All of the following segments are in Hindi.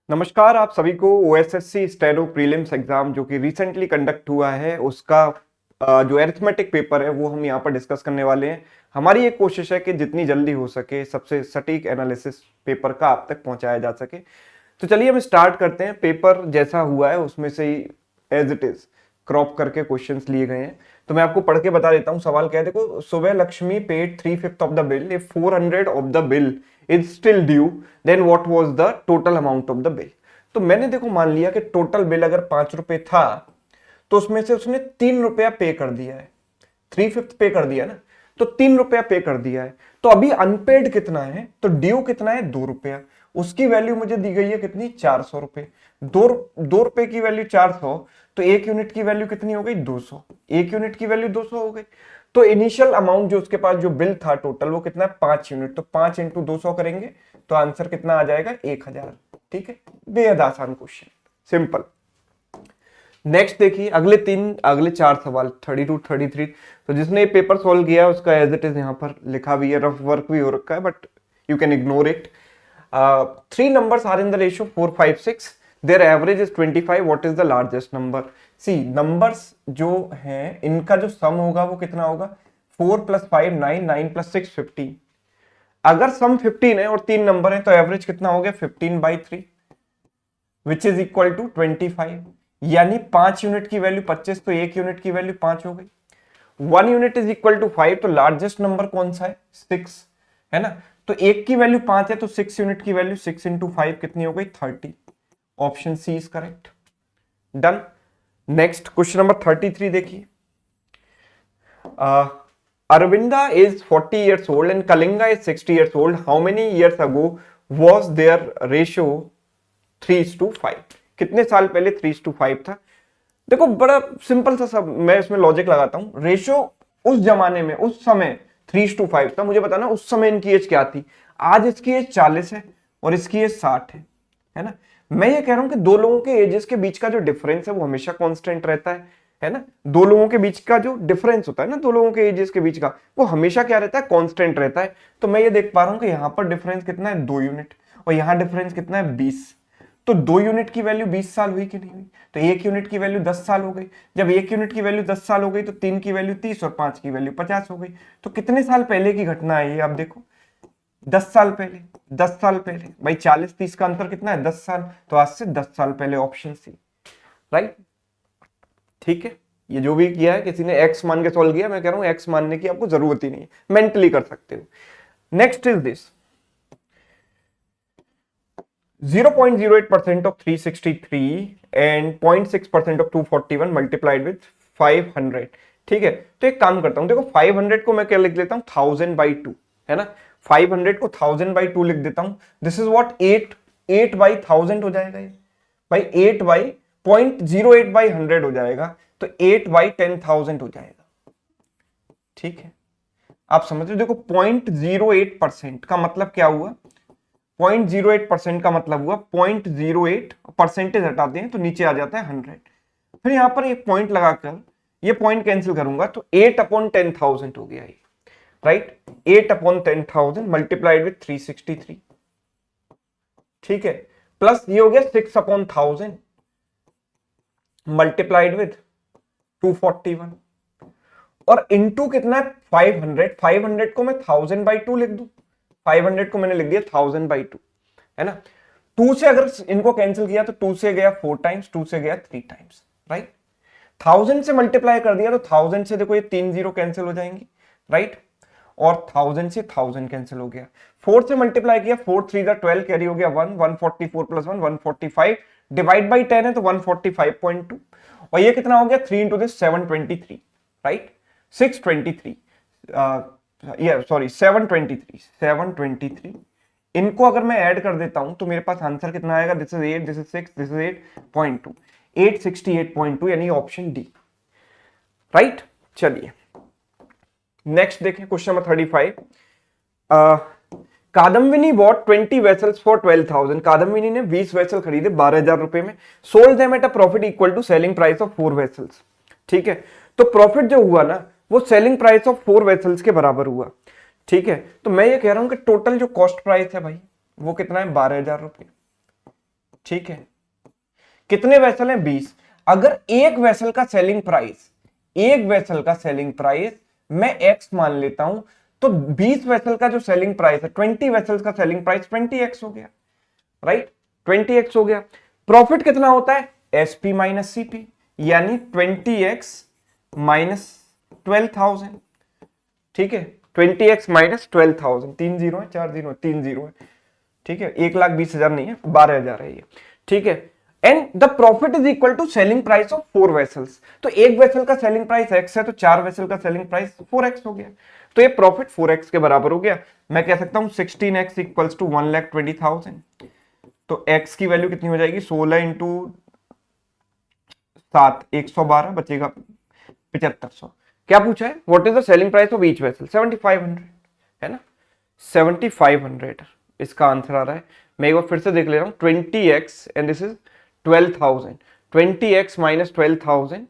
नमस्कार आप सभी को। ओएसएससी स्टेनो प्रीलिम्स एग्जाम जो कि रिसेंटली कंडक्ट हुआ है उसका जो अरिथमेटिक पेपर है वो हम यहाँ पर डिस्कस करने वाले हैं। हमारी एक कोशिश है कि जितनी जल्दी हो सके सबसे सटीक एनालिसिस पेपर का आप तक पहुंचाया जा सके। तो चलिए हम स्टार्ट करते हैं। पेपर जैसा हुआ है उसमें से ही एज इट इज क्रॉप करके क्वेश्चंस लिए गए हैं। तो मैं आपको पढ़ के बता देता हूँ। सवाल क्या है, देखो, सुबह Lakshmi paid 3/5 of the bill. If 400 of the bill is still due then what was the total amount of the bill. तो मैंने देखो मान लिया कि टोटल बिल अगर 5 रुपए था तो उसमें से उसने 3 रुपया पे कर दिया है। 3/5 पे कर दिया ना, तो 3 रुपया पे कर दिया है। तो अभी अनपेड कितना है, तो ड्यू कितना है, 2 रुपया। उसकी वैल्यू मुझे दी गई है कितनी, 400 रुपए। दो रुपए की वैल्यू 400, तो एक यूनिट की वैल्यू कितनी हो गई, 200। एक यूनिट की वैल्यू 200 हो गई। तो इनिशियल अमाउंट जो उसके पास जो बिल था टोटल वो कितना है, 5 यूनिट। तो 5 इंटू 200 करेंगे तो आंसर कितना आ जाएगा, 1000। ठीक है, बेहद आसान क्वेश्चन, सिंपल। नेक्स्ट देखिए, अगले चार सवाल 32 33। तो जिसने ये पेपर सॉल्व किया है उसका एज इट इज यहाँ पर लिखा भी है, रफ वर्क भी हो रखा है, but you can ignore it. Three numbers are in the ratio 4 5 6, their average is 25। What is the largest number. See numbers जो हैं इनका जो सम होगा वो कितना होगा, 4 + 5 9, 9 + 6 15। अगर सम 15 है और तीन नंबर है तो एवरेज कितना हो गया, 15/3 विच इज इक्वल टू 25। यानी 5 यूनिट की वैल्यू 25, तो एक यूनिट की वैल्यू 5 हो गई। 1 यूनिट इज इक्वल टू 5, तो लार्जेस्ट नंबर कौन सा है, 6 है ना। तो एक की वैल्यू 5 है तो 6 यूनिट की वैल्यू 6 इंटू 5 कितनी हो गई, 30। Option C is correct. Done. Next question number 33 देखिए। Arvinda is 40 years old and Kalinga is 60 years old. How many years ago was their ratio 3:5? कितने साल पहले 3:5 था। देखो बड़ा सिंपल सा सब, मैं इसमें लॉजिक लगाता हूं। रेशियो उस जमाने में उस समय 3:5 था। मुझे बताना उस समय इनकी एज क्या थी। आज इसकी एज 40 है और इसकी एज 60 है ना। मैं ये कह रहा हूं कि दो लोगों के एजेस के बीच का जो डिफरेंस है वो हमेशा कांस्टेंट रहता है ना। दो लोगों के बीच का जो डिफरेंस होता है ना, दो लोगों के एजेस के बीच का, वो हमेशा क्या रहता है, कांस्टेंट रहता है। तो मैं ये देख पा रहा हूं कि यहां पर डिफरेंस कितना है, 2 यूनिट, और यहां डिफरेंस कितना है, 20। तो 2 यूनिट की वैल्यू 20 साल हुई कि नहीं हुई। तो एक यूनिट की वैल्यू 10 साल हो गई। जब एक यूनिट की वैल्यू 10 साल हो गई तो 3 की वैल्यू 30 और 5 की वैल्यू 50 हो गई। तो कितने साल पहले की घटना है ये, आप देखो, 10 साल पहले। 10 साल पहले भाई, 40 30 का अंतर कितना है, 10 साल। तो आज से 10 साल पहले, ऑप्शन सी राइट। ठीक है, ये जो भी किया है किसी ने एक्स मान के सॉल्व किया, मैं कह रहा हूं एक्स मानने की आपको जरूरत ही नहीं है, मेंटली कर सकते हो। Next is this, 0.08% of 363 and 0.6% of 241 multiplied with 500। ठीक है, तो एक काम करता हूं, देखो 500 को मैं क्या लिख देता हूं, 1000/2 है ना। 500 को 1000/2 लिख देता हूं। दिस इज व्हाट, 8/1000 हो जाएगा ये भाई। 8/0.08/100 हो जाएगा, तो 8/10,000 हो जाएगा। ठीक है, आप समझ रहे हो। देखो 0.08% का मतलब क्या हुआ, 0.08% का मतलब हुआ 0.08 परसेंटेज हटाते हैं तो नीचे आ जाता है 100। फिर यहां पर एक पॉइंट लगाकर ये पॉइंट कैंसिल करूंगा तो 8/10,000 हो गया ये, राइट। 8/10,000 multiplied with 363। ठीक है, प्लस ये हो गया 6/1000 मल्टीप्लाइड विथ 241 और इनटू कितना है, 500। 500 को मैं 1000/2 लिख दूं। 500 को मैंने लिख दिया 1000/2 है ना। 2 से अगर इनको कैंसिल किया तो 2 से गया 4 टाइम्स, 2 से गया 3 टाइम्स, राइट। 1000 से मल्टीप्लाई कर दिया तो 1000 से देखो ये 3 0 कैंसिल हो जाएंगी, राइट। और 1000 से 1000 कैंसिल हो गया। 4 से मल्टीप्लाई किया, 4 3 12 कैरी हो गया 1, 144 + 1 145, डिवाइड बाई 10 है तो 145.2। और ये कितना हो गया, 3 इंटू दिस 723, राइट। 623 सॉरी 723। इनको अगर मैं ऐड कर देता हूं तो मेरे पास आंसर कितना आएगा, this is 8, this is 6, this is 8.2, 868.2, यानी ऑप्शन डी, राइट। चलिए नेक्स्ट देखें, question number 35। Kadambini bought 20 vessels for 12,000। Kadambini ने 20 वेसल खरीदे 12,000 रुपए में। Sold them at a profit equal to selling price of 4 vessels. ठीक है, तो प्रॉफिट जो हुआ ना वो सेलिंग प्राइस ऑफ 4 वेसल्स के बराबर हुआ। ठीक है, तो मैं ये कह रहा हूं कि टोटल जो कॉस्ट प्राइस है भाई वो कितना है, 12,000 रुपए। ठीक है, कितने वेसल हैं? 20। अगर एक वेसल का सेलिंग प्राइस, एक वेसल का सेलिंग प्राइस मैं एक्स मान लेता हूं, तो 20 वेसल का जो सेलिंग प्राइस है, 20 वेसल्स का सेलिंग प्राइस 20x हो गया, राइट? 20x हो गया। प्रॉफिट कितना होता है? एसपी माइनस सीपी, यानी 20x माइनस 12,000, ठीक है, 20x माइनस 12,000, 3 जीरो है, 4 जीरो है, 3 जीरो है, ठीक है, 1,20,000 नहीं है, 12,000 है ये, ठीक है। And the profit is equal to selling price of 4 vessels. तो एक वेसल का सेलिंग प्राइस x है, तो 4 वेसल का सेलिंग प्राइस 4x हो गया, तो ये प्रॉफिट 4x के बराबर हो गया। मैं कह सकता हूं 16x इक्वल्स टू 1,20,000। तो x की वैल्यू कितनी हो जाएगी? 16 इंटू 7, 112, बचेगा 7500। क्या पूछा है? What is the selling price of each vessel? 7500, है ना, 7500 इसका आंसर आ रहा है। मैं एक बार फिर से देख ले रहा हूं, 20x and this is 12,000, 20x minus 12,000,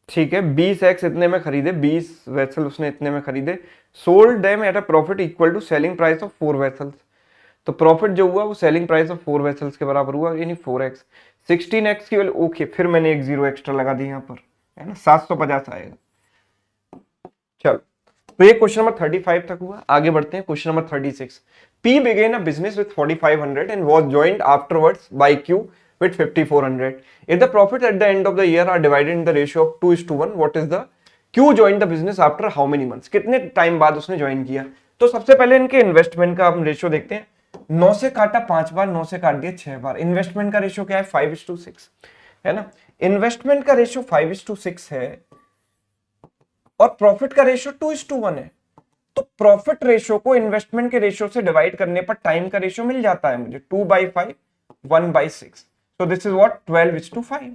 ठीक है, 20x इतने में खरीदे, 20 वेसल उसने इतने में खरीदे, sold them at a profit equal to selling price of 4 vessels. तो प्रॉफिट जो हुआ वो सेलिंग प्राइस ऑफ 4 वेसल्स के बराबर हुआ, यानी 4x। 16x की वैल्यू, ओके, फिर मैंने एक जीरो एक्स्ट्रा लगा दी यहाँ पर, है ना, 750 आएगा। चलो, तो ये क्वेश्चन नंबर 35 तक हुआ। आगे बढ़ते हैं, question number 36। P began a business with 4,500 and was joined afterwards by Q with 5,400. If the profits at the end of the year are divided in the ratio of 2:1, what is the Q joined the business after how many months? कितने टाइम बाद उसने ज्वाइन किया? तो सबसे पहले इनके इन्वेस्टमेंट का हम रेशियो देखते हैं। 9 से काटा 5 बार, 9 से काट दिया 6 बार। इन्वेस्टमेंट का रेशियो क्या है? 5:6, है ना। इन्वेस्टमेंट का रेशियो 5:6 है और प्रॉफिट का रेशियो 2:1 है। तो प्रॉफिट रेशियो को इन्वेस्टमेंट के रेशियो से डिवाइड करने पर टाइम का रेशियो मिल जाता है मुझे, 2/5, 1/6। So this is what, 12:5।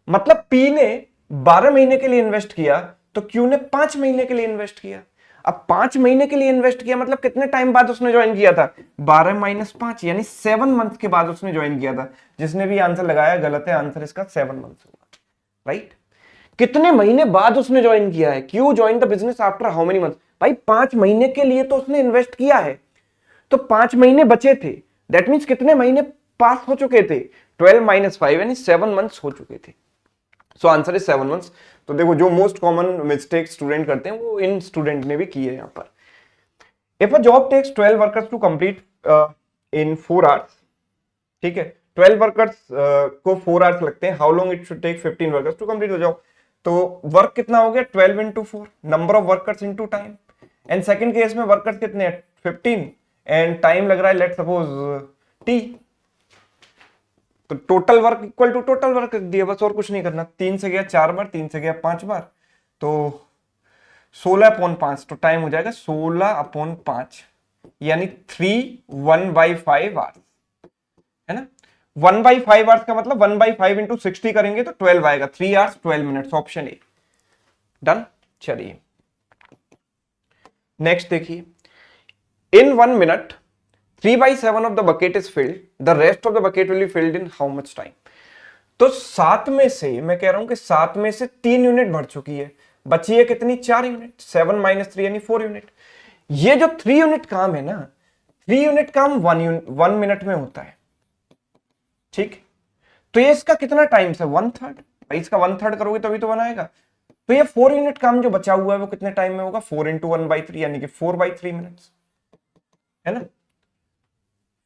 मतलब P ने 12 महीने के लिए इन्वेस्ट किया, तो Q ने 5 महीने के लिए इन्वेस्ट किया। अब 5 महीने के लिए इन्वेस्ट किया मतलब कितने टाइम बाद उसने ज्वाइन किया था? 12 माइनस 5, यानी 7 मंथ के बाद उसने ज्वाइन किया था। जिसने भी आंसर लगाया गलत है, आंसर इसका 7 मंथ होगा, राइट। कितने महीने बाद उसने ज्वाइन किया है? Q join the business after how many month? भाई 5 महीने के लिए तो उसने इन्वेस्ट किया है, तो 5 महीने बचे थे, दैट मीन्स कितने महीने पास हो चुके थे? 12 माइनस 5, यानी 7 मंथ्स हो चुके थे। सो आंसर इज 7 मंथ्स। तो देखो, जो मोस्ट कॉमन मिस्टेक स्टूडेंट करते हैं वो इन स्टूडेंट ने भी की है यहाँ पर। If a job takes 12 workers to complete in 4 hours, ठीक है, 12 वर्कर्स को 4 आवर्स लगते हैं, how long it should take 15 workers to complete the job? तो वर्क कितना हो गया? 12 into 4, number of workers into time. And second case में वर्कर्स कितने हैं? 15, एंड टाइम लग रहा है, लेट सपोज टी। तो total work equal to total work दिया, बस और कुछ नहीं करना। 3 से गया 4 बार, 3 से गया 5 बार, तो 16/5, तो टाइम हो जाएगा 16/5, यानी 3 1/5 आवर्स, है ना। 1/5 आवर्स का मतलब 1/5 इंटू 60 करेंगे तो 12 आएगा, 3 hours 12 minutes, option A. Done. चलिए नेक्स्ट देखिए, इन 1 minute 3/7 of the bucket is filled, the rest of the bucket will be filled in how much time? तो 7 में से, मैं कह रहा हूं कि 7 में से 3 यूनिट भर चुकी है, बची है कितनी? 4 यूनिट। 7 माइनस 3 यानी 4 यूनिट। ये जो 3 यूनिट काम है ना, 3 यूनिट काम 1 मिनट में होता है, ठीक। तो ये इसका कितना टाइम है? 1/3। भाई इसका 1/3 करोगे तभी तो बनाएगा। तो ये 4 यूनिट काम जो बचा हुआ है वो कितने टाइम में होगा? 4 इंटू 1/3, यानी कि 4/3 मिनट्स, है ना।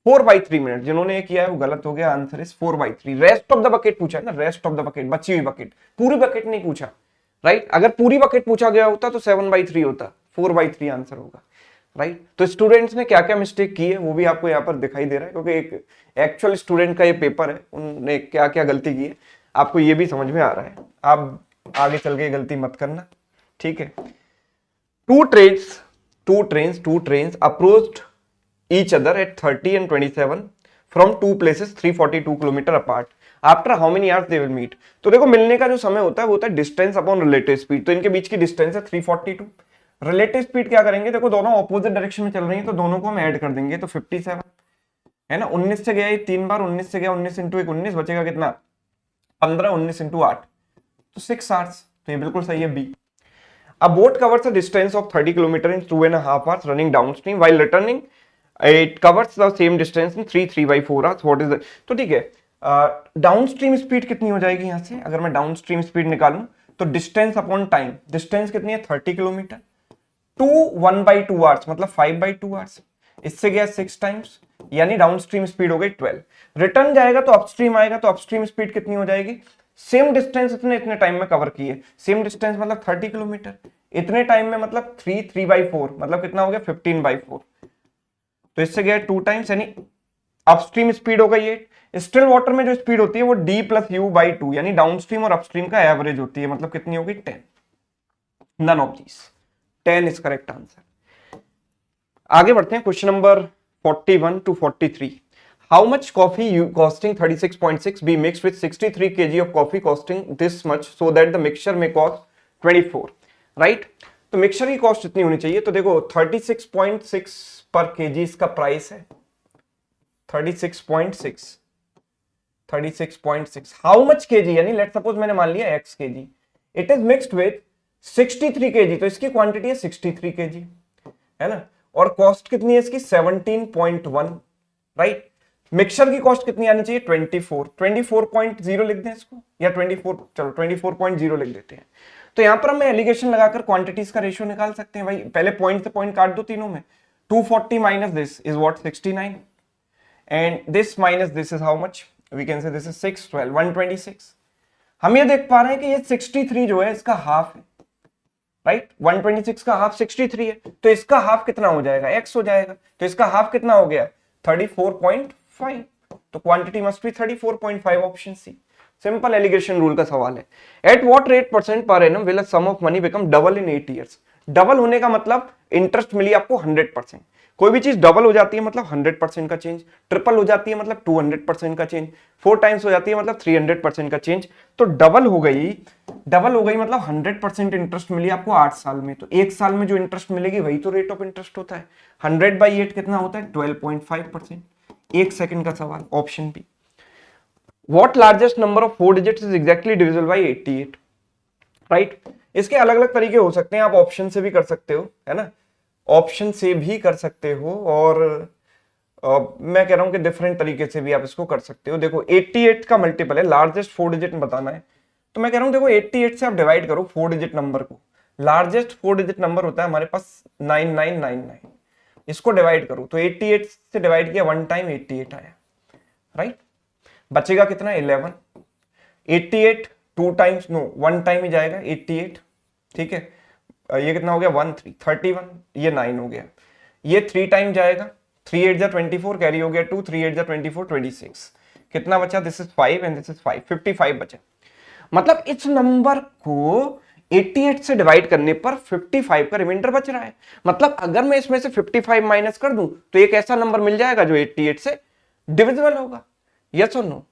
4/3 मिनट। जिन्होंने ये किया है वो गलत हो गया, answer is 4/3। Rest of the bucket पूछा है ना, रेस्ट ऑफ द बकेट, बची हुई बकेट, पूरी बकेट नहीं पूछा, राइट। अगर पूरी बकेट पूछा गया होता तो 7/3 होता, 4/3 आंसर होगा, राइट। तो स्टूडेंट्स ने क्या क्या मिस्टेक की है वो भी आपको यहाँ पर दिखाई दे रहा है, क्योंकि एक एक्चुअल स्टूडेंट का ये पेपर है, उन्होंने क्या क्या गलती की है आपको ये भी समझ में आ रहा है। आप आगे चल के गलती मत करना, ठीक है। two trains approached each other at 30 and 27 from two places 342 kilometre apart. After how many hours they will meet? तो देखो, मिलने का जो समय होता है वो होता है डिस्टेंस अपॉन रिलेटिव स्पीड। तो इनके बीच की डिस्टेंस है 342। रिलेटिव स्पीड क्या करेंगे? देखो, दोनों ऑपोजिट डायरेक्शन में चल रही है तो दोनों को हम ऐड कर देंगे, तो 57, है ना। 19 से गया ये 3 बार, 19 से गया 19 इंटू 1 19, बचेगा कितना? 15, 19 इंटू 8, तो 6 आवर्स। तो ये बिल्कुल सही है, B. A boat covers a distance of 30 km in 2.5 hours running downstream. While returning, it covers the same distance in 3/4 hours, what is the, तो ठीक है, डाउन स्ट्रीम स्पीड कितनी हो जाएगी यहाँ से, अगर मैं डाउन स्ट्रीम स्पीड निकालूं तो डिस्टेंस अपॉन टाइम, डिस्टेंस कितनी है 30 किलोमीटर, टू 1/2 आवर्स मतलब 5/2 आवर्स, इससे गया 6 टाइम्स, यानी डाउन स्ट्रीम स्पीड हो गई 12। रिटर्न जाएगा तो अपस्ट्रीम आएगा, तो अपस्ट्रीम स्पीड कितनी हो जाएगी, सेम डिस्टेंस इतने इतने टाइम में कवर किए, सेम डिस्टेंस मतलब 30 किलोमीटर, इतने टाइम में मतलब 3/4 मतलब कितना हो गया 15/4, तो इससे गया 2 टाइम्स, यानी अपस्ट्रीम स्पीड हो गई 8। स्टिल वाटर में जो स्पीड होती है वो D+U/2, यानी डाउनस्ट्रीम और अपस्ट्रीम का एवरेज होती है, मतलब कितनी होगी 10। None of these, 10 is correct answer. आगे बढ़ते हैं, question number 41 to 43। How much coffee you costing 36.6 be mixed with 63 kg of coffee costing this much so that the mixture may cost 24, right? तो मिक्सचर की कॉस्ट इतनी होनी चाहिए, तो देखो 36.6 पर केजी इसका प्राइस है, 36.6 हाउ मच केजी, यानी लेट सपोज मैंने मान लिया x KG, it is mixed with 63 KG, तो इसकी क्वांटिटी है 63 केजी, है ना, और कॉस्ट कितनी है इसकी 17.1, राइट। मिक्सचर की कॉस्ट कितनी आनी चाहिए 24.0 लिख दें इसको, या 24, चलो 24.0 लिख देते हैं। तो यहां पर हम एलिगेशन लगाकर क्वांटिटीज का रेशियो निकाल सकते हैं भाई, पहले पॉइंट से पॉइंट काट दो तीनों में, 240 minus this is what 69, and this minus this is how much, we can say this is 612, 126। हम ये देख पा रहे हैं कि ये 63 जो है इसका हाफ है, राइट, 126 का हाफ 63 है, तो इसका हाफ कितना हो जाएगा x हो जाएगा, तो इसका हाफ कितना हो गया 34.5, तो quantity must be 34.5, option C. Simple alligation rule का सवाल है। At what rate percent per annum will a sum of money become double in 8 years. Double होने का मतलब इंटरेस्ट मिली आपको 100%, कोई भी चीज डबल हो जाती है मतलब 100% का चेंज, ट्रिपल हो जाती है मतलब 200% का चेंज, 4 टाइम्स हो जाती है मतलब 300% का चेंज, तो डबल हो गई मतलब 100% इंटरेस्ट मिली आपको 8 साल में, तो 1 साल में जो इंटरेस्ट मिलेगी वही तो रेट ऑफ इंटरेस्ट होता है। 100/8 कितना होता है 12.5%। 1 सेकंड का सवाल, option B. What largest number of 4 digits is exactly divisible by 88, right. इसके अलग अलग तरीके हो सकते हैं, आप ऑप्शन से भी कर सकते हो, है ना, ऑप्शन से भी कर सकते हो, और मैं कह रहा हूं कि डिफरेंट तरीके से भी आप इसको कर सकते हो। देखो 88 का मल्टीपल है, लार्जेस्ट 4 डिजिट में बताना है, तो मैं कह रहा हूं देखो 88 से आप डिवाइड करो 4 डिजिट नंबर को, लार्जेस्ट 4 डिजिट नंबर होता है हमारे पास 9999, इसको डिवाइड करो, तो 88 से डिवाइड किया 1 टाइम 88 आया, राइट, बचेगा कितना 11, 88 2 टाइम्स, नो 1 टाइम ही जाएगा 88, ठीक है, ये कितना हो गया 31, ये 9 हो गया, ये 3 टाइम जाएगा, 3 8 जा 24, कैरी हो गया 2, 3 8 जा 24, 26, कितना बचा, this is 5 and this is 5, 55 बचा। मतलब इस नंबर को 88 से डिवाइड करने पर 55 का रिमाइंडर बच रहा है, मतलब अगर मैं इसमें से 55 माइनस कर दूं तो एक ऐसा नंबर मिल जाएगा जो 88 से डिविजिबल होगा, यस और नो।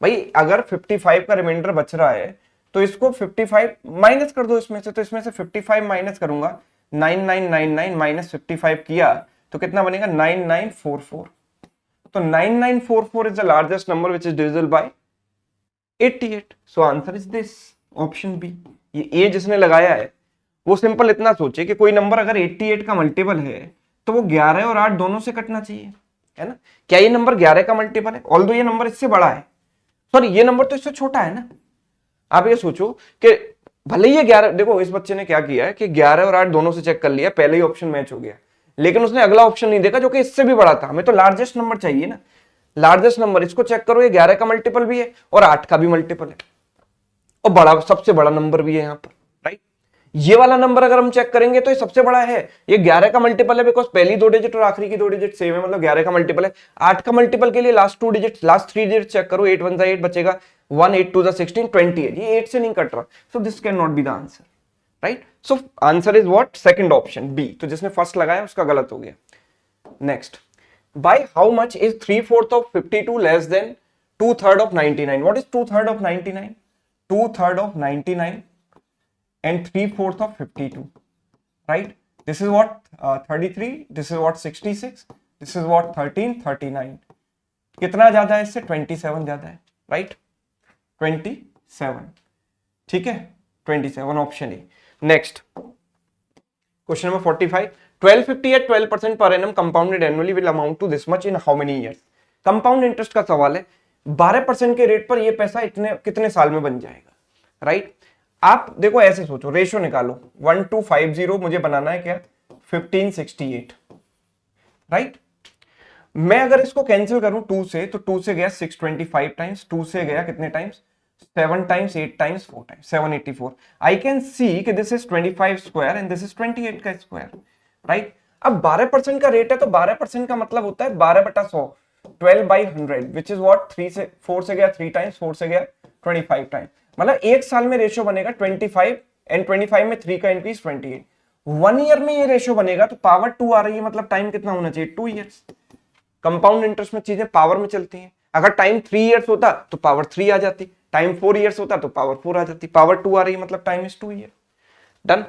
भाई अगर 55 का रिमाइंडर बच रहा है तो इसको 55 माइनस कर दो इसमें से, तो इसमें से 55 माइनस करूंगा, 9999 माइनस 55 किया तो कितना बनेगा 9944, तो 9944 is the largest number which is divisible by 88, so answer is this, option B. ये ए जिसने लगाया है वो सिंपल इतना सोचे कि कोई नंबर अगर 88 का मल्टीपल है तो वो 11 और 8 दोनों से कटना चाहिए, है ना। क्या ये नंबर 11 का मल्टीपल है, ऑल्दो ये नंबर इससे बड़ा है, सॉरी ये नंबर तो इससे छोटा है ना। आप ये सोचो कि भले ही ये 11, देखो इस बच्चे ने क्या किया है कि 11 और 8 दोनों से चेक कर लिया, पहले ही ऑप्शन मैच हो गया, लेकिन उसने अगला ऑप्शन नहीं देखा जो कि इससे भी बड़ा था। हमें तो लार्जेस्ट नंबर चाहिए ना, लार्जेस्ट नंबर, इसको चेक करो, ये 11 का मल्टीपल भी है और 8 का भी मल्टीपल है और बड़ा, सबसे बड़ा नंबर भी है यहाँ पर, राइट। ये वाला नंबर अगर हम चेक करेंगे तो ये सबसे बड़ा है, ये 11 का मल्टीपल है बिकॉज पहली 2 डिजिट और आखिरी की 2 डिजिट सेम है, मतलब 11 का मल्टीपल है। 8 का मल्टीपल के लिए last 2 digit, last 3 digit check करो, 8 1 जा 8 बचेगा, 1 8 2 जा 16, 20 है, ये 8 से नहीं कट रहा, so this can not be the answer, right. So answer is what, second option B. तो जिसने फर्स्ट लगाया उसका गलत हो गया। Next, by how much is 3/4 of 52 less than 2/3 of 99? What is 2/3 of 99? 2/3 of 99 and 3/4 of 52, right? This is what 33, this is what 66, this is what 13, 39. कितना ज्यादा है इससे 27 ज्यादा है, right? 27, ठीक है, 27 option A. Next question number 45, 1250 at 12% per annum compounded annually will amount to this much in how many years? Compound interest का सवाल है। 12% के रेट पर ये पैसा इतने कितने साल में बन जाएगा, राइट? आप देखो ऐसे सोचो, रेशो निकालो, 1250 मुझे बनाना है क्या, 1568, राइट? मैं अगर इसको कैंसिल करूं 2 से, तो 2 से गया 625 टाइम्स, 2 से गया कितने times, 7 times, 8 times, 4 times, 784। I can see कि this is 25 square and this is 28 का स्क्वायर, राइट? अब 12% का रेट है तो 12% का मतलब होता है 12/100, 12/100, विच इज व्हाट, 3 से 4 से गया 3 टाइम्स, 4 से गया 25 टाइम्स, मतलब एक साल में रेशियो बनेगा 25 एंड 25 में 3 का इंक्रीज 28। 1 ईयर में ये रेशियो बनेगा तो पावर 2 आ रही है, मतलब टाइम कितना होना चाहिए, 2 ईयर्स। कंपाउंड इंटरेस्ट में चीजें पावर में चलती हैं। अगर टाइम 3 ईयर्स होता तो पावर 3 आ जाती, टाइम 4 ईयर्स होता तो पावर 4 आ जाती, पावर 2 आ रही है मतलब time is 2 year. Done.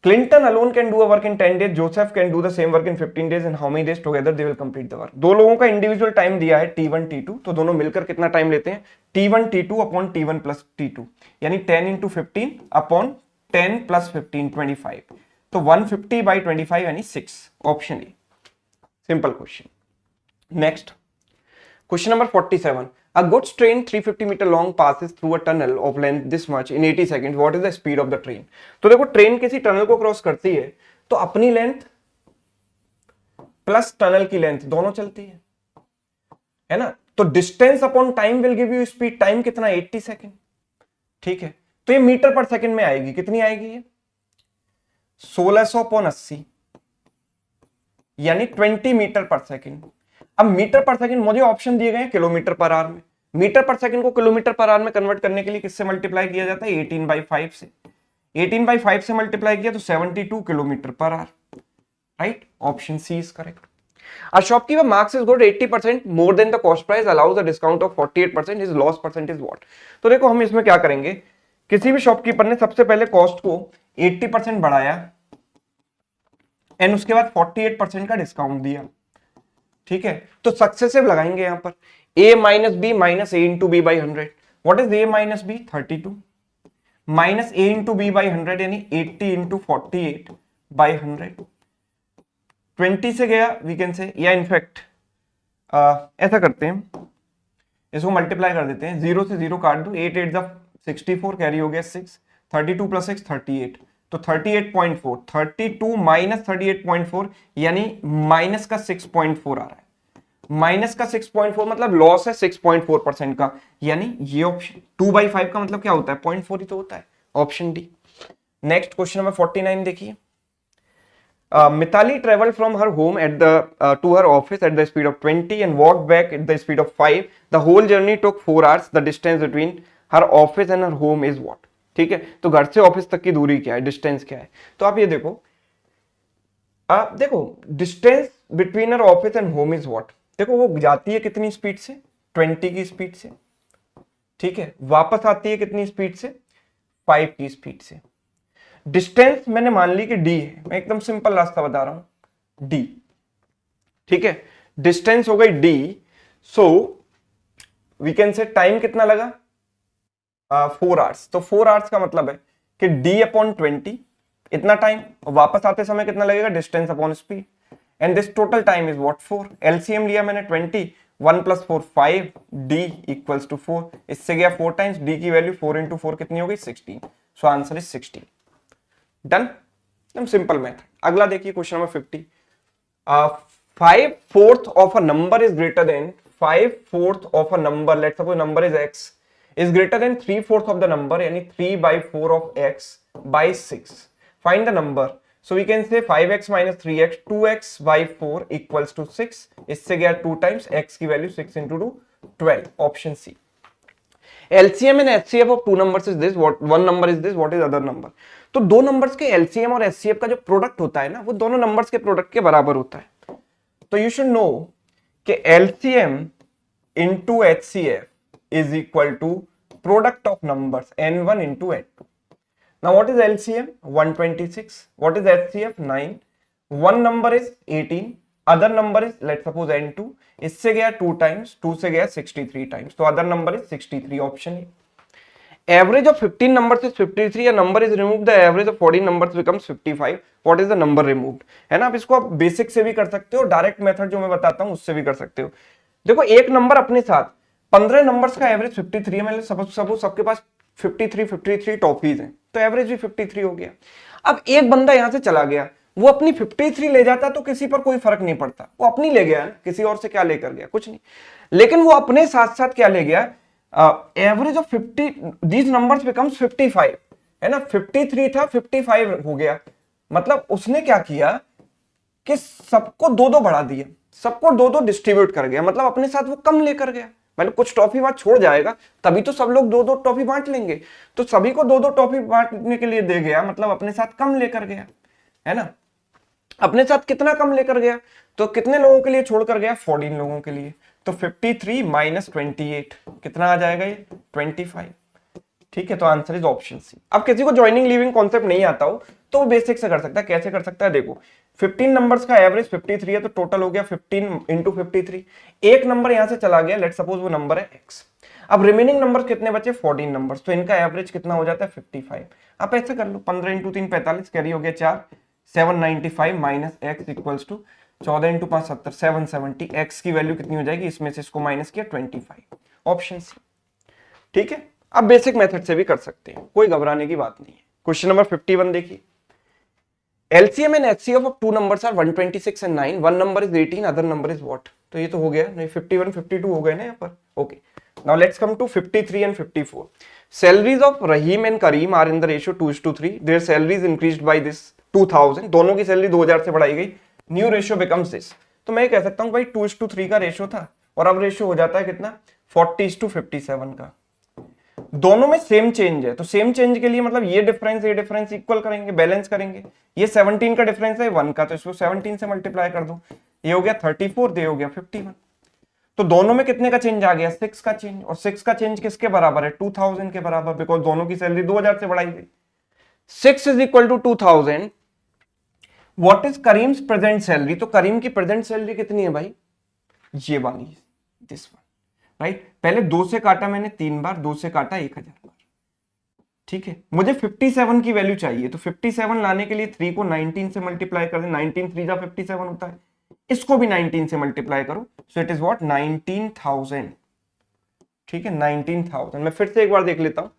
Clinton alone can do a work in 10 days. Joseph can do the same work in 15 days. And how many days together they will complete the work? दो लोगों का इंडिविजुअल टाइम दिया है T1 T2, तो दोनों मिलकर कितना टाइम लेते हैं, T1 T2 upon T1 plus T2, यानी 10 into 15 अपॉन 10 प्लस 15 25, तो 150/25 यानी 6, option A. Simple question. Next question number 47। A goods train 350 meter long passes through a tunnel of length this much in 80 seconds. What is the speed of the train? तो देखो ट्रेन किसी टनल को क्रॉस करती है तो अपनी लेंथ प्लस टनल की लेंथ दोनों चलती है ना? तो distance upon time will give you speed. Time कितना, 80 सेकेंड, ठीक है? तो ये मीटर पर सेकेंड में आएगी, कितनी आएगी ये, 1600/80, यानी 20 मीटर पर सेकेंड। अब मीटर पर सेकंड मुझे ऑप्शन दिए गए हैं किलोमीटर पर आवर में। मीटर पर सेकंड को किलोमीटर पर आवर में कन्वर्ट करने के लिए किससे मल्टीप्लाई किया जाता है, 18/5 से। 18/5 से मल्टीप्लाई किया तो 72 kilometre per hour, right? Option C is correct. A shopkeeper marks his good 80% more than the cost price, allows a discount of 48%. His loss percent is what? तो देखो हम इसमें क्या करेंगे, किसी भी शॉपकीपर ने सबसे पहले कॉस्ट को 80% बढ़ाया एंड उसके बाद 48% का डिस्काउंट दिया, ठीक है? तो सक्सेसिव लगाएंगे यहां पर, a minus B minus A into B by 100। What is a minus B, 32 minus A into B by 100 यानी 80 इंटू 48/100। 20 से गया वी कैन से, या इनफैक्ट ऐसा करते हैं, इसको मल्टीप्लाई कर देते हैं, 0 से 0 काट दो, 8 8 64, कैरी हो गया 6, 32 प्लस 6 38, तो 38.4, 32 माइनस 38.4 यानी माइनस का 6.4 आ रहा है। माइनस का 6.4 मतलब लॉस है 6.4% का, यानी ये ऑप्शन। 2/5 का मतलब क्या होता है, 0.4 ही तो होता है, option D. Next question number 49 देखिए। Mithali traveled from her home to her office at the speed of 20 and walked back at the speed of 5. The whole journey took 4 hours. The distance between her office and her home is what? ठीक है, तो घर से ऑफिस तक की दूरी क्या है, डिस्टेंस क्या है? तो आप ये देखो, देखो distance between her office and home is what. देखो वो जाती है कितनी स्पीड से, 20 की स्पीड से, ठीक है? वापस आती है कितनी स्पीड से, 5 की स्पीड से। डिस्टेंस मैंने मान ली कि डी है, मैं एकदम सिंपल रास्ता बता रहा हूं, डी, ठीक है? डिस्टेंस हो गई D, so we can say time कितना लगा, 4 आवर्स। तो 4 आवर्स का मतलब है कि डी अपॉन 20 इतना टाइम, वापस आते समय कितना लगेगा, distance upon speed, and this total time is what, 4। LCM लिया मैंने 20, 1 + 4 5, डी इक्वल्स टू 4, इससे गया 4 टाइम्स, डी की वैल्यू 4 × 4 कितनी हो गई, 16, सो आंसर इज 16। डन, एकदम सिंपल मैथ। अगला देखिए question number 50। 5/4 of a number is greater than 5/4 of a number, let's suppose number is x, is greater than 3/4 of the number, यानी 3/4 of x by 6. Find the number. So we can say 5x minus 3x, 2x/4 equals to 6, इससे गया 2 टाइम्स, x की value 6 × 2 12, option C. LCM and HCF of two numbers is this, what one number is this, what is other number? तो दो नंबर्स के LCM और HCF का जो प्रोडक्ट होता है ना, वो दोनों नंबर्स के प्रोडक्ट के बराबर होता है। तो यू शुड नो कि LCM into HCF is equal to product of numbers N1 into N2. Now what is LCM? 126. What is HCF? 9. One number is 18. Other number is let's suppose n2, इससे गया 2 टाइम्स, 2 से गया 63 टाइम्स, तो other number is 63, option A. Average of 15 numbers is 53, a number is removed, the average of 14 numbers becomes 55, what is the number removed? है ना, अब इसको आप बेसिक से भी कर सकते हो, डायरेक्ट मेथड जो मैं बताता हूं उससे भी कर सकते हो। देखो एक नंबर अपने साथ 15 नंबर्स का एवरेज 53 है, मतलब सपोज सबके पास 53 टॉफीज हैं, तो एवरेज भी 53 हो गया। अब एक बंदा यहां से चला गया, वो अपनी 53 ले जाता तो किसी पर कोई फर्क नहीं पड़ता, वो अपनी ले गया, किसी और से क्या लेकर गया, कुछ नहीं। लेकिन वो अपने साथ साथ क्या ले गया, average of 50 these numbers becomes 55, है ना, 53 था 55 हो गया। मतलब उसने क्या किया कि सबको दो दो बढ़ा दिया, सबको दो दो डिस्ट्रीब्यूट कर गया, मतलब अपने साथ वो कम लेकर गया। मतलब कुछ टॉफी वहां छोड़ जाएगा तभी तो सब लोग दो दो टॉफी बांट लेंगे, तो सभी को दो दो टॉफी बांटने के लिए दे गया, मतलब अपने साथ कम लेकर गया, है ना। अपने साथ कितना कम लेकर गया, तो कितने लोगों के लिए छोड़कर गया, 14 लोगों के लिए। तो 53 माइनस 28 कितना आ जाएगा, ये 25। ठीक है, तो आंसर इज ऑप्शन सी। अब किसी को ज्वाइनिंग लीविंग कॉन्सेप्ट नहीं आता हो तो वो बेसिक से कर सकता है। कैसे कर सकता है, देखो 15 नंबर्स का एवरेज 53 है, तो टोटल हो गया 15 इंटू 53। एक नंबर यहां से चला गया, लेट सपोज वो नंबर है x। अब रिमेनिंग नंबर कितने बचे, 14 नंबर्स, तो इनका एवरेज कितना हो जाता है, 55। आप ऐसे कर लो, 15 इंटू 3 45, कैरी हो गया 4, 795 minus X equals to 14 into 5 70, 770। X की वैल्यू कितनी हो जाएगी, इसमें से इसको माइनस किया 25, ऑप्शन सी। ठीक है, अब बेसिक मेथड से भी कर सकते हैं, कोई घबराने की बात नहीं है। क्वेश्चन नंबर 51 देखिए, LCM and HCF of two numbers are 126 and 9, one number is 18, other number is what? तो ये तो हो गया नहीं, 51 52 हो गए ना यहाँ पर। Okay, now let's come to 53 and 54। Salaries of Rahim and Kareem are in the ratio 2:3, their salaries increased by this 2000, दोनों की सैलरी 2000 से बढ़ाई गई, न्यू रेशियो बिकम्स दिस। तो मैं कह सकता हूँ भाई 2:3 का रेशियो था और अब रेशियो हो जाता है कितना, 40:57 का। दोनों में सेम चेंज है, तो सेम चेंज के लिए मतलब ये डिफरेंस इक्वल करेंगे, बैलेंस करेंगे। ये 17 का डिफरेंस है 1 का, तो इसको 17 से मल्टीप्लाई कर दो, ये हो गया 34, ये हो गया 51। तो दोनों में कितने का चेंज आ गया, 6 का चेंज, और 6 का चेंज किसके बराबर है, 2000 के बराबर, बिकॉज दोनों की सैलरी 2000 से बढ़ाई गई। 6 is equal to 2000। What is Karim's present salary, तो करीम की प्रेजेंट सैलरी कितनी है भाई, ये वाली, दिस वन, राइट। पहले 2 से काटा मैंने 3 बार, 2 से काटा 1000 बार। ठीक है, मुझे 57 की वैल्यू चाहिए, तो 57 लाने के लिए 3 को 19 से मल्टीप्लाई कर दे, 19 3 जा 57 होता है, इसको भी 19 से मल्टीप्लाई करो, सो इट इज व्हाट 19,000। ठीक है, 19,000। मैं फिर से एक बार देख लेता हूं,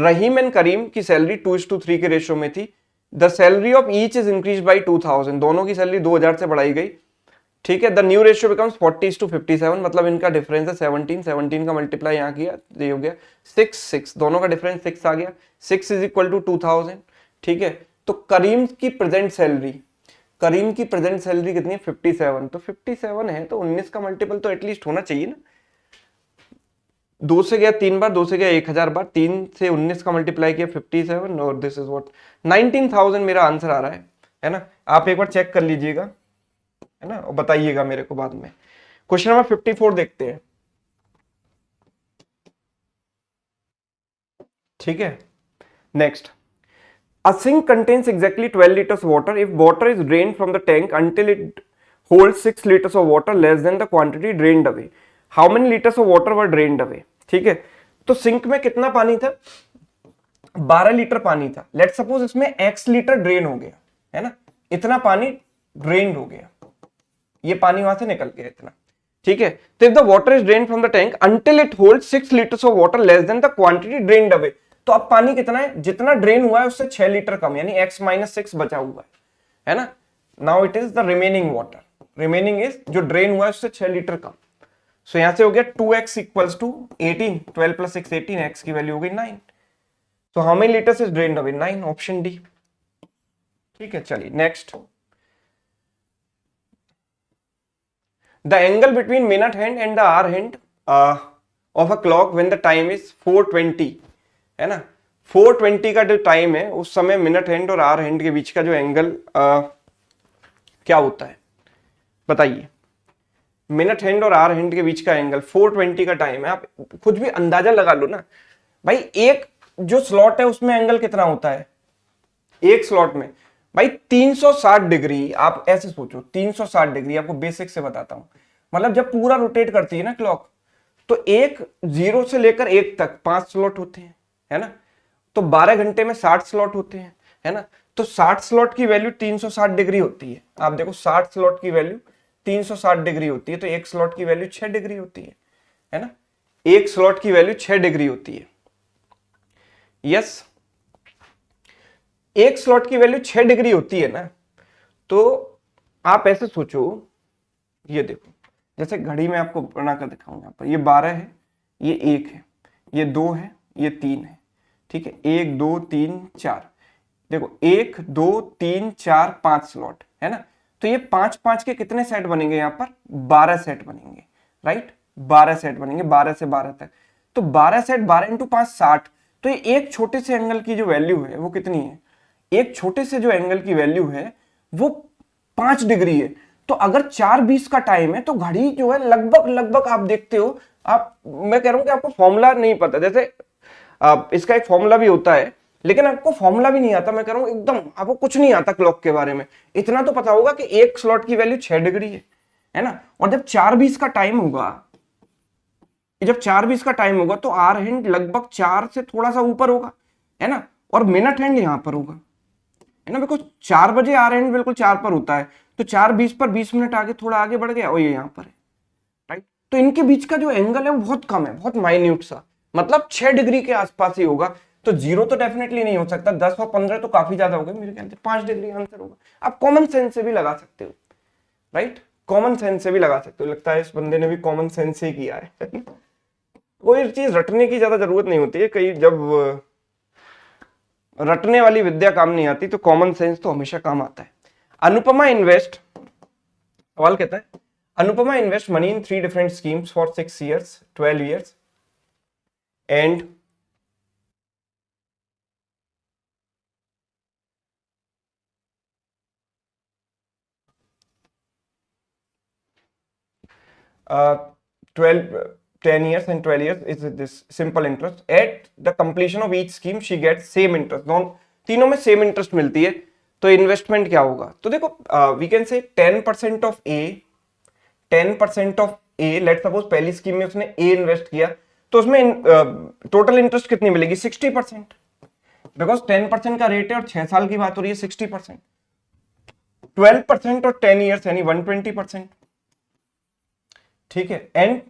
रहीम एंड करीम की सैलरी 2:3 के रेशियो में थी। The salary of each is increase by 2000, दोनों की सैलरी 2000 से बढ़ाई गई। ठीक है, द न्यू रेशियो बिकम्स 40:57, मतलब इनका डिफरेंस है 17 का मल्टीप्लाई यहाँ किया, ये हो गया 6 दोनों का डिफरेंस 6 आ गया, 6 इज इक्वल टू 2000। ठीक है, तो करीम की प्रेजेंट सैलरी कितनी है, 57, तो 57 है तो 19 का मल्टीपल तो एटलीस्ट होना चाहिए ना। 2 से गया 3 बार, 2 से गया 1000 बार, 3 से 19 का मल्टीप्लाई किया 57, और दिस इज व्हाट 19,000 मेरा आंसर आ रहा है ना। आप एक बार चेक कर लीजिएगा, है ना, और बताइएगा मेरे को बाद में। क्वेश्चन नंबर 54 देखते हैं। ठीक है, next, a sink contains exactly 12 liters water if water is drained from the tank until it holds 6 liters of water less than the quantity drained away, how many liters of water were drained away? ठीक है, तो सिंक में कितना पानी था, 12 लीटर पानी था। लेट सपोज इसमें x लीटर ड्रेन हो गया, है ना, इतना पानी ड्रेन हो गया, ये पानी वहां से निकल गया इतना। ठीक है, तो if the water is drain from the tank until it hold 6 litres of water less than the quantity drained away, तो अब पानी कितना है, जितना ड्रेन हुआ है उससे 6 लीटर कम, यानी x माइनस 6 बचा हुआ है ना। Now it is the remaining water, remaining is जो ड्रेन हुआ है उससे 6 लीटर कम। सो यहां से हो गया 2x equals to 18, 12 plus 6 18, x की वैल्यू हो गई 9। So how many litres is drained away, 9, option D. ठीक है, चलिए next, the angle between minute hand and the hour hand of a clock when the time is 4:20, है ना, 4:20 का जो टाइम है उस समय मिनट हैंड और आवर हैंड के बीच का जो एंगल क्या होता है बताइए। मिनट हैंड और आवर हैंड के बीच का एंगल 4:20 का टाइम है, आप खुद भी अंदाजा लगा लो ना भाई। एक जो स्लॉट है उसमें एंगल कितना होता है, एक स्लॉट में भाई 360 डिग्री। आप ऐसे सोचो 360 डिग्री, आपको बेसिक से बताता हूं, मतलब जब पूरा रोटेट करती है ना क्लॉक, तो एक 0 से लेकर 1 तक 5 स्लॉट होते हैं, है ना। तो 12 घंटे में 60 स्लॉट होते हैं, है ना। तो 60 स्लॉट की वैल्यू 360 डिग्री होती है। आप देखो 60 स्लॉट की वैल्यू 360 डिग्री होती है, तो एक स्लॉट की वैल्यू 6 डिग्री होती है ना। एक स्लॉट की वैल्यू 6 डिग्री होती है। यस, एक स्लॉट की वैल्यू 6 डिग्री होती है ना। तो आप ऐसे सोचो, ये देखो, जैसे घड़ी में आपको बना कर दिखाऊं, यहां पर ये 12 है, ये 1 है, ये 2 है, ये 3 है, ठीक है। 1 2 3 4, देखो 1 2 3 4 5 स्लॉट है ना। तो ये 5 5 के कितने सेट बनेंगे, यहां पर 12 सेट बनेंगे, राइट। 12 सेट बनेंगे, 12 से 12 तक। तो 12 सेट, 12 इंटू 5 60। तो ये एक छोटे से एंगल की जो वैल्यू है वो कितनी है, एक छोटे से जो एंगल की वैल्यू है वो 5 डिग्री है। तो अगर 4:20 का टाइम है तो घड़ी जो है लगभग लगभग आप देखते हो, आप, मैं कह रहा हूं कि आपको फॉर्मूला नहीं पता, जैसे इसका एक फॉर्मूला भी होता है, लेकिन आपको फॉर्मूला भी नहीं आता, मैं कह रहा हूं एकदम आपको कुछ नहीं आता क्लॉक के बारे में। इतना तो पता होगा कि एक स्लॉट की वैल्यू 6 डिग्री है ना। और जब 4:20 का टाइम होगा, जब 4:20 का टाइम होगा तो आर हैंड लगभग 4 से थोड़ा सा ऊपर होगा, है ना। और मिनट हैंड यहां पर होगा, है ना। बिल्कुल 4 बजे आ रहे हैं, बिल्कुल 4 पर होता है, तो 4:20 पर 20 मिनट आगे, थोड़ा आगे बढ़ गया और ये यहां पर है, राइट। तो इनके बीच का जो एंगल है वो बहुत कम है, बहुत माइन्यूट सा, मतलब 6 डिग्री के आसपास ही होगा। तो जीरो तो डेफिनेटली नहीं हो सकता, 10 और 15 तो काफी ज्यादा हो गए, मेरे ख्याल से 5 डिग्री आंसर होगा। आप कॉमन सेंस से भी लगा सकते हो, राइट। कॉमन सेंस से भी लगा सकते हो, लगता है इस बंदे ने भी कॉमन सेंस से किया है। कोई चीज रटने की ज्यादा जरूरत नहीं होती है, कई जब रटने वाली विद्या काम नहीं आती तो कॉमन सेंस तो हमेशा काम आता है। अनुपमा इन्वेस्ट, सवाल कहता है, Anupama invest money in 3 different schemes for 6 years, 12 years and uh, 12 10 years and 12 years is this simple interest. At the completion of each scheme she gets same interest, दोनों तीनों में सेम इंटरेस्ट मिलती है। तो इन्वेस्टमेंट क्या होगा, तो देखो we can say 10% of A, 10% of A, let suppose पहली स्कीम में उसने ए इन्वेस्ट किया, तो उसमें टोटल इंटरेस्ट कितनी मिलेगी, 60%, बिकॉज 10% का रेट है और 6 साल की बात हो रही है, 60%। 12% और 10 years यानी 120%, ठीक है। एंड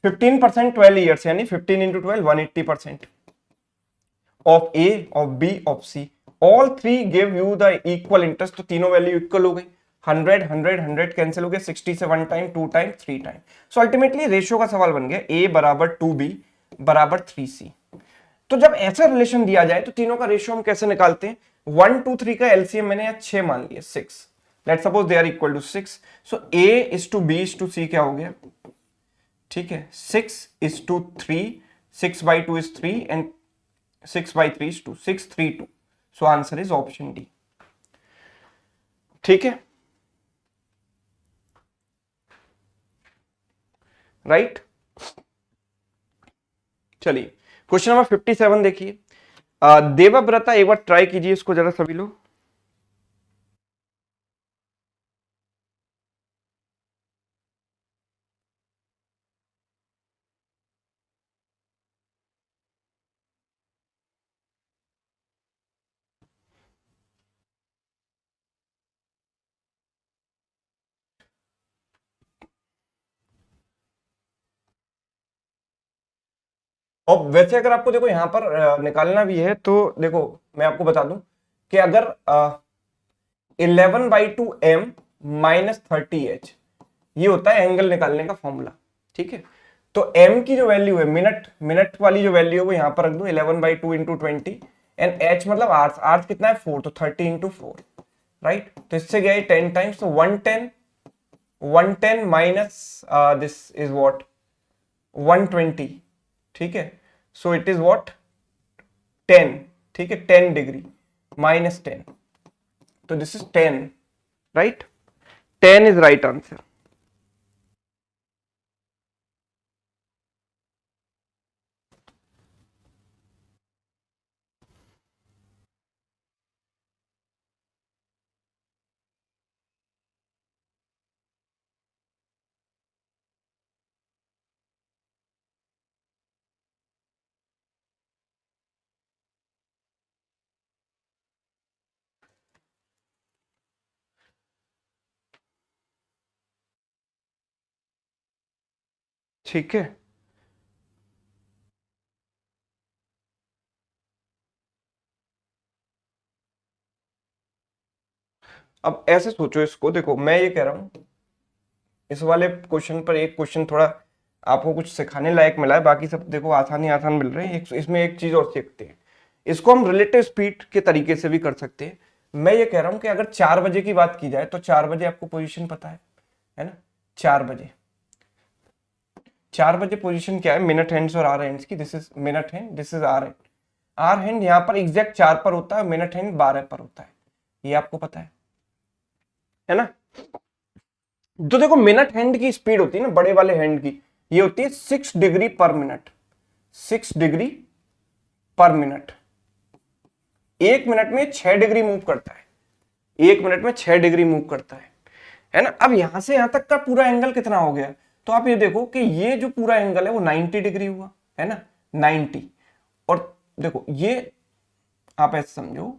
15% 12 years यानी 15 into 12 180% of A, of B, of C. All three give you the equal interest, तो तीनों वैल्यू इक्वल हो गई। 100 100 100 कैंसिल हो गया, 60 से 1 time, 2 time, 3 time. So ultimately ratio का सवाल बन गया, ए बराबर 2b बराबर 3c। तो जब ऐसा रिलेशन दिया जाए तो तीनों का रेशियो हम कैसे निकालते हैं, 1 2 3 का एलसीएम मैंने यहाँ 6 मान लिया, 6। Let suppose they are equal to 6, so A is to B is to C क्या हो गया, ठीक है। 6:3, 6/2 is 3 and 6/3 is 2, 6 3 2। So answer is option D, ठीक है, राइट। चलिए क्वेश्चन नंबर 57 देखिए। देवव्रता, एक बार ट्राई कीजिए इसको जरा सभी लोग। और वैसे अगर आपको देखो यहां पर निकालना भी है तो देखो मैं आपको बता दूं कि अगर 11/2m माइनस 30h, ये होता है एंगल निकालने का फॉर्मूला, ठीक है। तो m की जो वैल्यू है, मिनट मिनट वाली जो वैल्यू है वो यहां पर रख दूं, 11/2 इंटू 20, एंड h मतलब आर्स, आर्स कितना है 4, तो 30 इंटू 4, राइट। तो इससे गया 10 टाइम्स, तो 110, 110 माइनस दिस इज व्हाट 120, ठीक है। सो इट इज व्हाट 10, ठीक है, 10 डिग्री माइनस 10, तो this is 10, right. 10 is right answer. ठीक है, अब ऐसे सोचो इसको, देखो मैं ये कह रहा हूं इस वाले क्वेश्चन पर एक क्वेश्चन थोड़ा आपको कुछ सिखाने लायक मिला है, बाकी सब देखो आसान ही आसान मिल रहे हैं। इसमें एक चीज और सीखते हैं, इसको हम रिलेटिव स्पीड के तरीके से भी कर सकते हैं। मैं ये कह रहा हूं कि अगर 4 बजे की बात की जाए तो 4 बजे आपको पोजीशन पता है ना? 4 बजे, 4 बजे पोजीशन क्या है? मिनट हैंड्स और आर हैंड्स की। This is minute hand, this is hour hand. Hour hand यहाँ पर एग्जैक्ट 4 पर होता है, मिनट हैंड 12 पर होता है, ये आपको पता है ना? तो देखो मिनट हैंड की स्पीड होती है ना, बड़े वाले हैंड की, ये होती है 6 डिग्री पर मिनट। 6 डिग्री पर मिनट। 1 मिनट में 6 डिग्री मूव करता है, 1 मिनट में 6 डिग्री मूव करता है ना? अब यहां से यहां तक का पूरा एंगल कितना हो गया? तो आप ये देखो कि ये जो पूरा एंगल है वो 90 डिग्री हुआ, है ना? 90। और देखो ये आप ऐसे समझो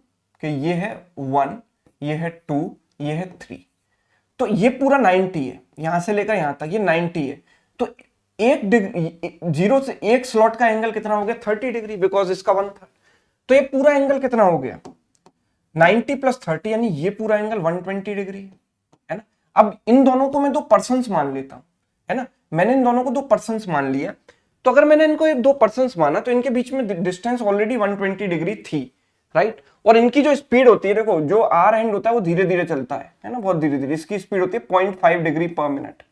कि ये है 1, ये है 2, ये है 3, तो ये पूरा 90 है, यहां से लेकर यहां तक ये 90 है। तो 1 डिग्री, 0 से 1 स्लॉट का एंगल कितना हो गया? 30 डिग्री, बिकॉज इसका 1 था। तो ये पूरा एंगल कितना हो गया? 90 प्लस 30, यानी ये पूरा एंगल 120 डिग्री है ना? अब इन दोनों को मैं 2 पर्सन्स मान लेता हूं, है ना? मैंने इन दोनों को 2 पर्सन्स मान लिया। तो अगर मैंने इनको 2 पर्सन्स माना तो इनके बीच में डिस्टेंस ऑलरेडी 120 डिग्री थी, राइट? और इनकी जो स्पीड होती है, देखो जो आर हैंड होता है वो धीरे धीरे चलता है ना? बहुत धीरे धीरे। इसकी स्पीड होती है 0.5 डिग्री पर मिनट,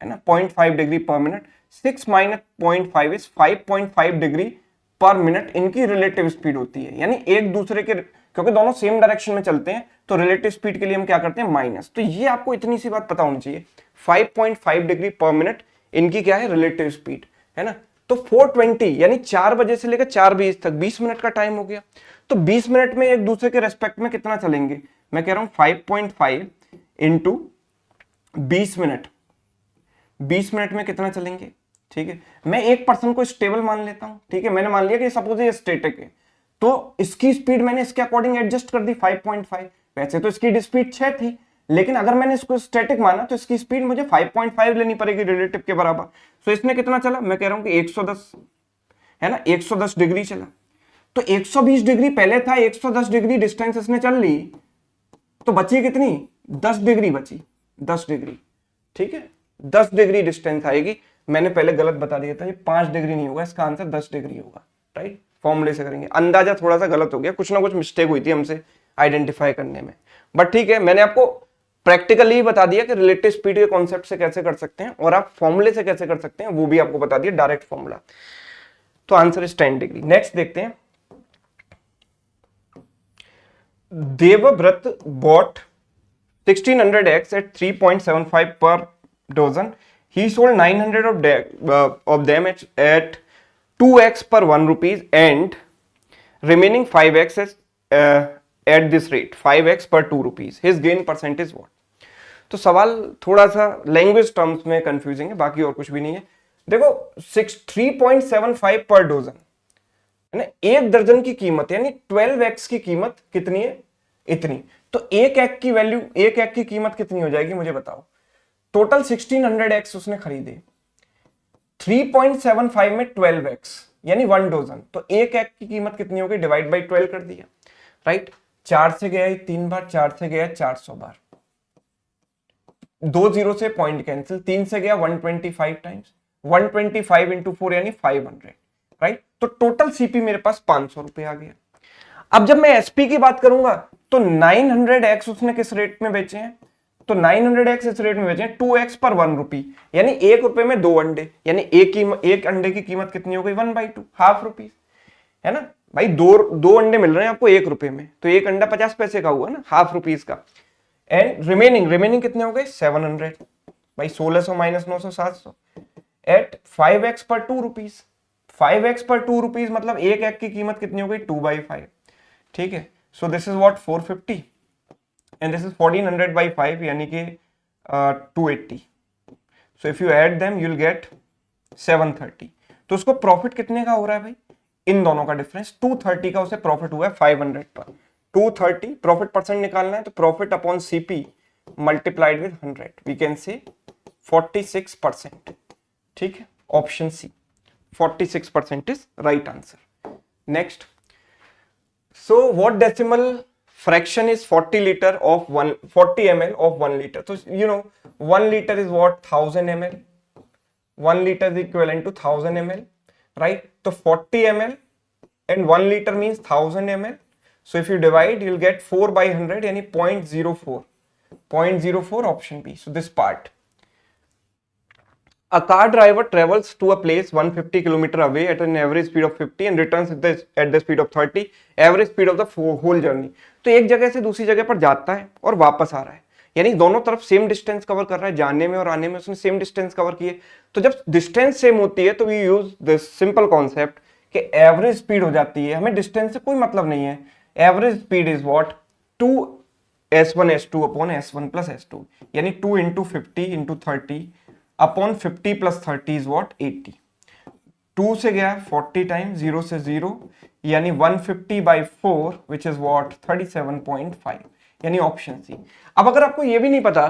है ना? 0.5 डिग्री पर मिनट। 6 माइनस 0.5 इज 5.5 डिग्री पर मिनट इनकी रिलेटिव स्पीड होती है। यानी एक दूसरे के, क्योंकि दोनों सेम डायरेक्शन में चलते हैं, तो रिलेटिव स्पीड के लिए हम क्या करते हैं? माइनस। तो ये आपको इतनी सी बात पता होनी चाहिए, 5.5 डिग्री पर मिनट इनकी क्या है? रिलेटिव स्पीड, है ना? तो 420 यानी 4 बजे से लेकर 4:20 तक 20 मिनट का टाइम हो गया। तो 20 मिनट में एक दूसरे के रेस्पेक्ट में कितना चलेंगे? मैं कह रहा हूं 5.5 इंटू 20 मिनट, 20 मिनट में कितना चलेंगे? ठीक है, मैं एक पर्सन को स्टेबल मान लेता हूं। ठीक है, मैंने मान लिया कि सपोज ये स्टैटिक है, तो इसकी स्पीड मैंने इसके अकॉर्डिंग एडजस्ट कर दी 5.5। वैसे तो इसकी स्पीड 6 थी, लेकिन अगर मैंने इसको स्टैटिक माना तो इसकी स्पीड मुझे 5.5 लेनी पड़ेगी रिलेटिव के बराबर। तो इसने कितना चला? मैं कह रहा हूं कि 110, है ना? 110 डिग्री चला। तो 120 डिग्री पहले था, 110 डिग्री डिस्टेंस इसने चल ली, तो बची कितनी? 10 डिग्री बची, 10 डिग्री। ठीक है, 10 डिग्री डिस्टेंस आएगी। मैंने पहले गलत बता दिया था, ये 5 डिग्री नहीं होगा, इसका आंसर 10 डिग्री होगा, राइट? फॉर्मूले से करेंगे। अंदाजा थोड़ा सा गलत हो गया, कुछ ना कुछ मिस्टेक हुई थी हमसे आइडेंटिफाई करने में, बट ठीक है, मैंने आपको प्रैक्टिकली बता दिया कि रिलेटिव स्पीड के कॉन्सेप्ट से कैसे कर सकते हैं और आप फॉर्मूले से कैसे कर सकते हैं, वो भी आपको बता दिया, डायरेक्ट फॉर्मूला। तो आंसर इज 10 डिग्री। नेक्स्ट देखते हैं। Devvrat bought 1600 eggs at 3.75 per dozen. He sold 900 of them at 2x per 1 rupees and remaining 5x at this rate 5x per 2 rupees. His gain percent is what? तो सवाल थोड़ा सा लैंग्वेज टर्म्स में कंफ्यूजिंग है, बाकी और कुछ भी नहीं है। देखो 3.75 पर डोजन, है ना? एक दर्जन की कीमत यानी 12x की कीमत कितनी है? इतनी। तो एक एग की वैल्यू, एक एग की कीमत कितनी हो जाएगी मुझे बताओ? टोटल 1600 एक्स उसने खरीदे, 3.75 में 12x यानी 1 डोजन, तो एक एग की कीमत कितनी होगी? डिवाइड बाई 12 कर दिया, राइट? 4 से गया 3 बार, 4 से गया 400 बार, 2 जीरो से पॉइंट कैंसिल, 3 से गया 125 टाइम्स, 125 इंटू 4 यानी 500, राइट? तो टोटल सीपी मेरे पास 500 रुपए आ गया। अब जब मैं एसपी की बात करूंगा तो 900x उसने किस रेट में बेचे हैं? तो 900x इस रेट में बेचे हैं 2x पर 1 रुपी, यानी 1 रुपए में 2 अंडे, यानी एक अंडे की कीमत कितनी हो गई? 1/2, हाफ रुपीज, है ना भाई? दो अंडे मिल रहे हैं आपको 1 रुपए में, तो एक अंडा 50 पैसे का हुआ ना, हाफ रुपीज का। एंड रिमेनिंग कितने हो गए? 700 भाई, 1600 माइनस 900 700 एट 5x पर 2 रुपीज। 5x पर 2 रुपीज मतलब एक एग की कीमत कितनी हो गई? 2/5, ठीक है? So this is what 450 and this is 1400/5 यानी कि 280। So if you add them you will get 730। तो उसको प्रॉफिट कितने का हो रहा है भाई? इन दोनों का डिफरेंस 230 का उसे प्रॉफिट हुआ है 500 पर। 230 प्रॉफिट परसेंट निकालना है तो profit upon CP multiplied with 100, we can say 46%, ठीक है? Option C 46% is right answer. Next, so what decimal fraction is 40 litre of 40 ml of 1 litre. तो you know 1 litre is what 1000 ml, 1 litre is equivalent to 1000 ml, right. तो 40 ml and 1 liter means 1000 ml. So if you divide, you'll get 4 by 100, यानी 0.04, 0.04 option B. So this part. A car driver travels to a place 150 km away at an average speed of 50 and returns at the speed of 30, average speed of the whole journey. तो एक जगह से दूसरी जगह पर जाता है और वापस आ रहा है, यानी दोनों तरफ सेम डिस्टेंस कवर कर रहा है, जाने में और आने में उसने सेम डिस्टेंस कवर किए। तो जब डिस्टेंस सेम होती है तो we use this simple concept कि एवरेज स्पीड हो जाती है, हमें डिस्टेंस से कोई मतलब नहीं है। Average speed is what 2s1 s2 upon s1 plus s2, यानी 2 into 50 into 30 upon 50 plus 30 is what 80। 2 से गया 40 टाइम, 0 से 0, यानी 150 बाई 4 विच इज व्हाट 37.5, यानी ऑप्शन सी। अब अगर आपको ये भी नहीं पता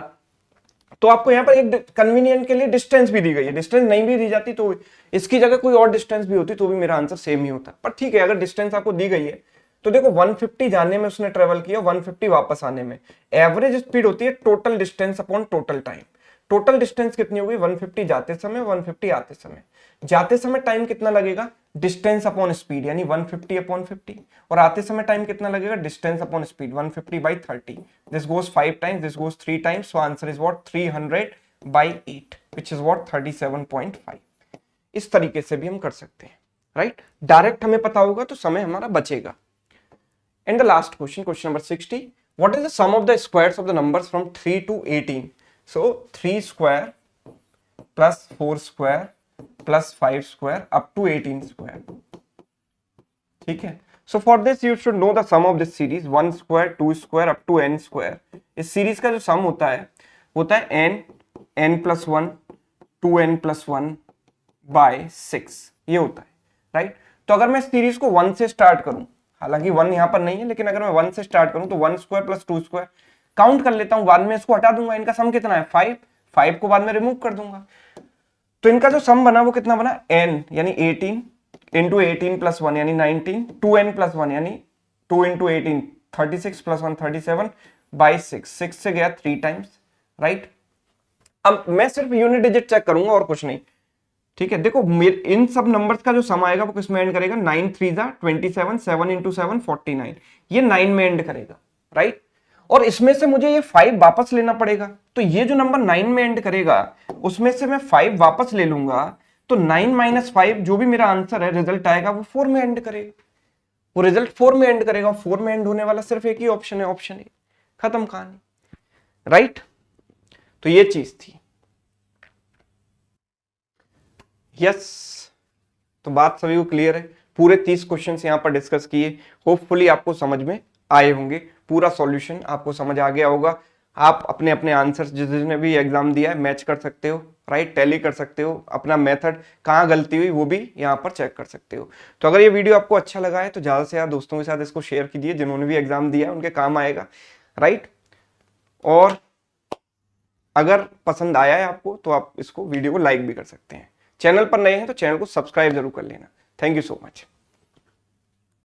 तो आपको यहाँ पर एक कन्वीनियंट के लिए डिस्टेंस भी दी गई है, डिस्टेंस नहीं भी दी जाती तो इसकी जगह कोई और डिस्टेंस भी होती तो भी मेरा आंसर सेम ही होता। पर ठीक है, अगर डिस्टेंस आपको दी गई है तो देखो 150 जाने में उसने ट्रेवल किया, 150 वापस आने में। एवरेज स्पीड होती है total distance upon total time. Total distance कितनी होगी 150 जाते समय, 150 आते समय। जाते समय टाइम कितना लगेगा डिस्टेंस अपॉन स्पीड, यानी 150 अपॉन 50, और आते समय टाइम कितना लगेगा distance upon speed 150 by 30। This goes 5 times, this goes 3 times, so answer is what 300 by 8 which is what 37.5। इस तरीके से भी हम कर सकते हैं, राइट। डायरेक्ट हमें पता होगा तो समय हमारा बचेगा। And the last question, question number 60, what is the sum of the squares of the numbers from 3 to 18? So 3 square plus 4 square plus 5 square up to 18 square. ठीक है, so for this you should know the sum of this series 1 square 2 square up to n square. इस सीरीज का जो सम होता है n, n plus 1, 2n plus 1 by 6, ये होता है, राइट। तो अगर मैं सीरीज को 1 से स्टार्ट करूं, हालांकि 1 यहां पर नहीं है, लेकिन अगर मैं 1 से स्टार्ट करूं तो 1 स्क्वायर प्लस 2 स्क्वायर काउंट कर लेता हूं, बाद में इसको हटा दूंगा। इनका सम कितना है 5, 5 को बाद में रिमूव कर दूंगा। तो इनका जो सम बना वो कितना बना n, यानी 18 इंटू 18 प्लस 1 यानी 19, 2n प्लस 1 यानी 2 इंटू 18 36 प्लस 1 37 बाई 6, 6 से गया 3 टाइम्स, राइट। अब मैं सिर्फ यूनिट डिजिट चेक करूंगा और कुछ नहीं, ठीक है। देखो इन सब नंबर्स का जो सम आएगा वो किसमें एंड करेगा 9 3 27, 7 इंटू 7 49, ये 9 में एंड करेगा, राइट। और इसमें से मुझे ये 5 वापस लेना पड़ेगा, तो ये जो नंबर 9 में एंड करेगा उसमें से मैं 5 वापस ले लूंगा, तो 9 माइनस 5 जो भी मेरा आंसर है रिजल्ट आएगा वो 4 में एंड करेगा, वो रिजल्ट 4 में एंड करेगा। 4 में एंड होने वाला सिर्फ एक ही ऑप्शन है, ऑप्शन ए, खत्म कहानी, राइट। तो ये चीज थी, यस। तो बात सभी को क्लियर है, पूरे 30 क्वेश्चंस यहां पर डिस्कस किए, होपफुली आपको समझ में आए होंगे, पूरा सॉल्यूशन आपको समझ आ गया होगा। आप अपने अपने आंसर्स जिसने भी एग्जाम दिया है मैच कर सकते हो, राइट, टैली कर सकते हो, अपना मेथड कहाँ गलती हुई वो भी यहाँ पर चेक कर सकते हो। तो अगर ये वीडियो आपको अच्छा लगा है तो ज़्यादा से ज़्यादा दोस्तों के साथ इसको शेयर कीजिए, जिन्होंने भी एग्जाम दिया है उनके काम आएगा, राइट। और अगर पसंद आया है आपको तो आप इसको वीडियो को लाइक भी कर सकते हैं। चैनल पर नए हैं तो चैनल को सब्सक्राइब जरूर कर लेना। Thank you so much.